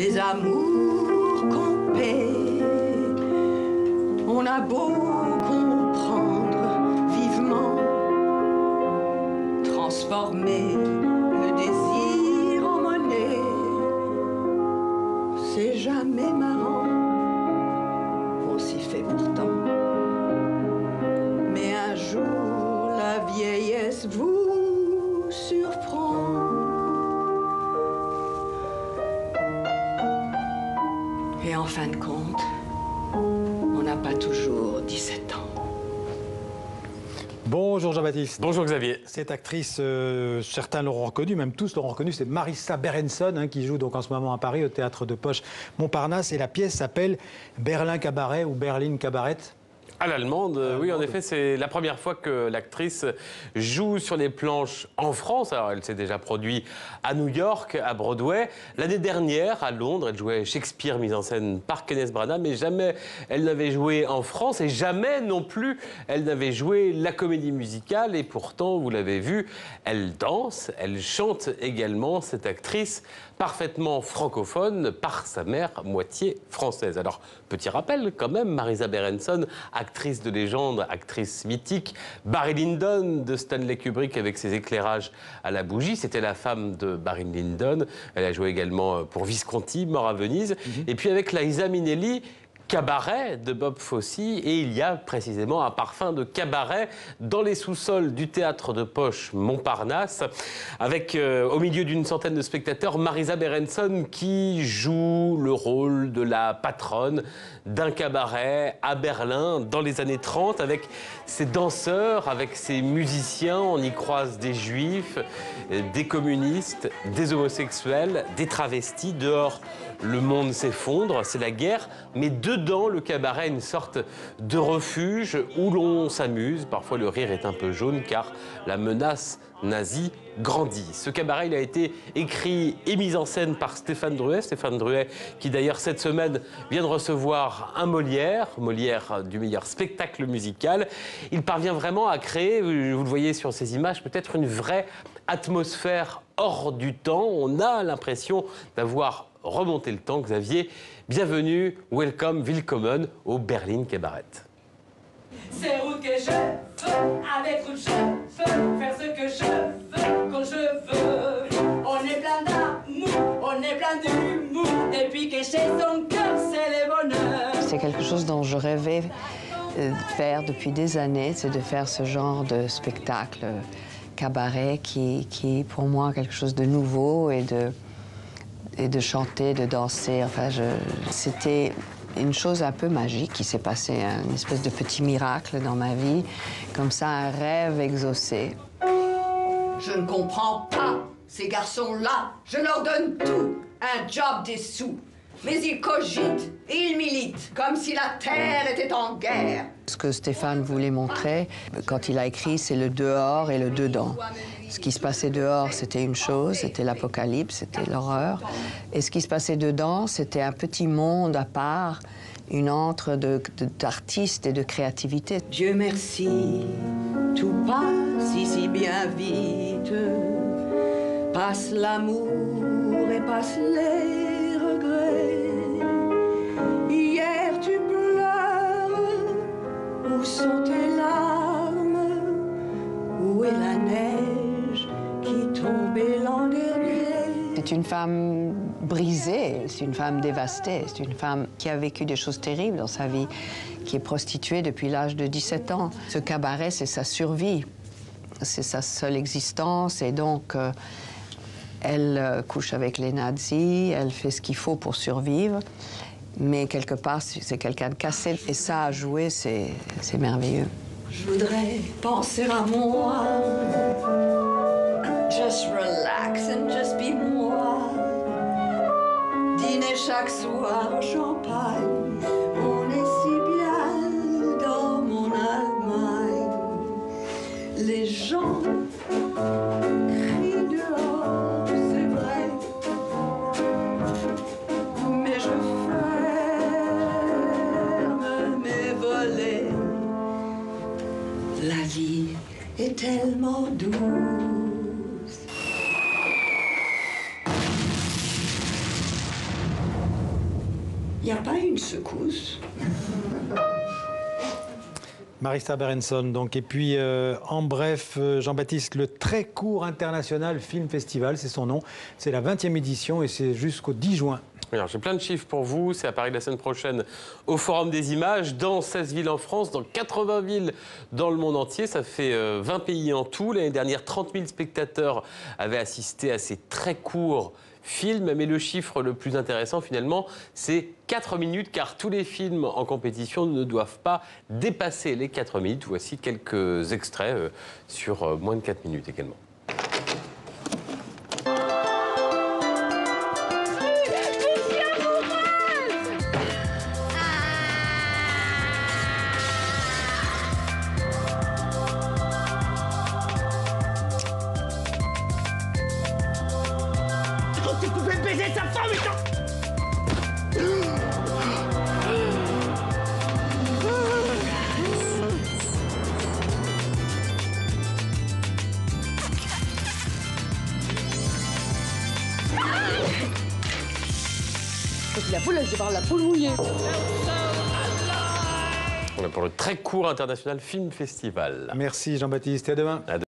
les amours qu'on paie. On a beau comprendre vivement, transformer le désir en monnaie, c'est jamais marrant, on s'y fait pourtant. Mais un jour, la vieillesse vous surprend. Et en fin de compte, on n'a pas toujours 17 ans. Bonjour Jean-Baptiste. Bonjour Xavier. Cette actrice, certains l'auront reconnue, même tous l'auront reconnue, c'est Marisa Berenson, hein, qui joue donc en ce moment à Paris au Théâtre de Poche Montparnasse. Et la pièce s'appelle Berlin Cabaret ou Berlin Cabaret. À l'allemande, oui, en effet, c'est la première fois que l'actrice joue sur les planches en France. Alors, elle s'est déjà produite à New York, à Broadway. L'année dernière, à Londres, elle jouait Shakespeare, mise en scène par Kenneth Branagh, mais jamais elle n'avait joué en France et jamais non plus elle n'avait joué la comédie musicale. Et pourtant, vous l'avez vu, elle danse, elle chante également, cette actrice parfaitement francophone par sa mère, moitié française. Alors, petit rappel quand même, Marisa Berenson, actrice de légende, actrice mythique, Barry Lyndon de Stanley Kubrick avec ses éclairages à la bougie, c'était la femme de Barry Lyndon. Elle a joué également pour Visconti, Mort à Venise. Et puis avec Liza Minnelli, Cabaret de Bob Fosse, et il y a précisément un parfum de cabaret dans les sous-sols du Théâtre de Poche Montparnasse, avec au milieu d'une centaine de spectateurs, Marisa Berenson qui joue le rôle de la patronne d'un cabaret à Berlin dans les années 30, avec ses danseurs, avec ses musiciens. On y croise des juifs, des communistes, des homosexuels, des travestis. Dehors, le monde s'effondre, c'est la guerre, mais dedans, le cabaret est une sorte de refuge où l'on s'amuse. Parfois, le rire est un peu jaune car la menace nazie grandit. Ce cabaret, il a été écrit et mis en scène par Stéphane Druet. Stéphane Druet, qui d'ailleurs cette semaine vient de recevoir un Molière du meilleur spectacle musical. Il parvient vraiment à créer, vous le voyez sur ces images, peut-être une vraie atmosphère hors du temps. On a l'impression d'avoir remonté le temps. Xavier, bienvenue, welcome, willkommen au Berlin Cabaret. C'est route que je veux, avec route je veux, faire ce que je veux, quand je veux. On est plein d'amour, on est plein d'humour, depuis que chez son cœur, c'est le bonheur. C'est quelque chose dont je rêvais de faire depuis des années, c'est de faire ce genre de spectacle cabaret qui est pour moi quelque chose de nouveau et de chanter, de danser. Enfin, c'était une chose un peu magique qui s'est passée, une espèce de petit miracle dans ma vie, comme ça, un rêve exaucé. Je ne comprends pas ces garçons-là. Je leur donne tout, un job, des sous. Mais ils cogitent et ils militent, comme si la terre était en guerre. Ce que Stéphane voulait montrer, quand il a écrit, c'est le dehors et le dedans. Ce qui se passait dehors, c'était une chose, c'était l'apocalypse, c'était l'horreur. Et ce qui se passait dedans, c'était un petit monde à part, une antre d'artistes et de créativité. Dieu merci, tout passe ici bien vite. Passe l'amour et passe les regrets. Hier tu pleures, où sont tes larmes? Où est la neige qui tombait l'an dernier? C'est une femme brisée, c'est une femme dévastée, c'est une femme qui a vécu des choses terribles dans sa vie, qui est prostituée depuis l'âge de 17 ans. Ce cabaret, c'est sa survie, c'est sa seule existence, et donc elle couche avec les nazis, elle fait ce qu'il faut pour survivre, mais quelque part, c'est quelqu'un de cassé, et ça, à jouer, c'est merveilleux. Je voudrais penser à moi, just relax and just be moi. Dîner chaque soir au champagne, on est si bien dans mon Allemagne. Les gens crient dehors, c'est vrai, mais je ferme mes volets. La vie est tellement douce. Il n'y a pas une secousse. Marissa Berenson, donc. Et puis, en bref, Jean-Baptiste, le Très Court International Film Festival, c'est son nom. C'est la 20e édition et c'est jusqu'au 10 juin. Alors, j'ai plein de chiffres pour vous. C'est à Paris la semaine prochaine au Forum des Images, dans 16 villes en France, dans 80 villes dans le monde entier. Ça fait 20 pays en tout. L'année dernière, 30 000 spectateurs avaient assisté à ces très courts films. Mais le chiffre le plus intéressant, finalement, c'est 4 minutes, car tous les films en compétition ne doivent pas dépasser les 4 minutes. Voici quelques extraits sur moins de 4 minutes également. Tu pouvais baiser sa femme et la poule, elle sépare la poule mouillée. Pour le Très Court International Film Festival. Merci Jean-Baptiste et à demain.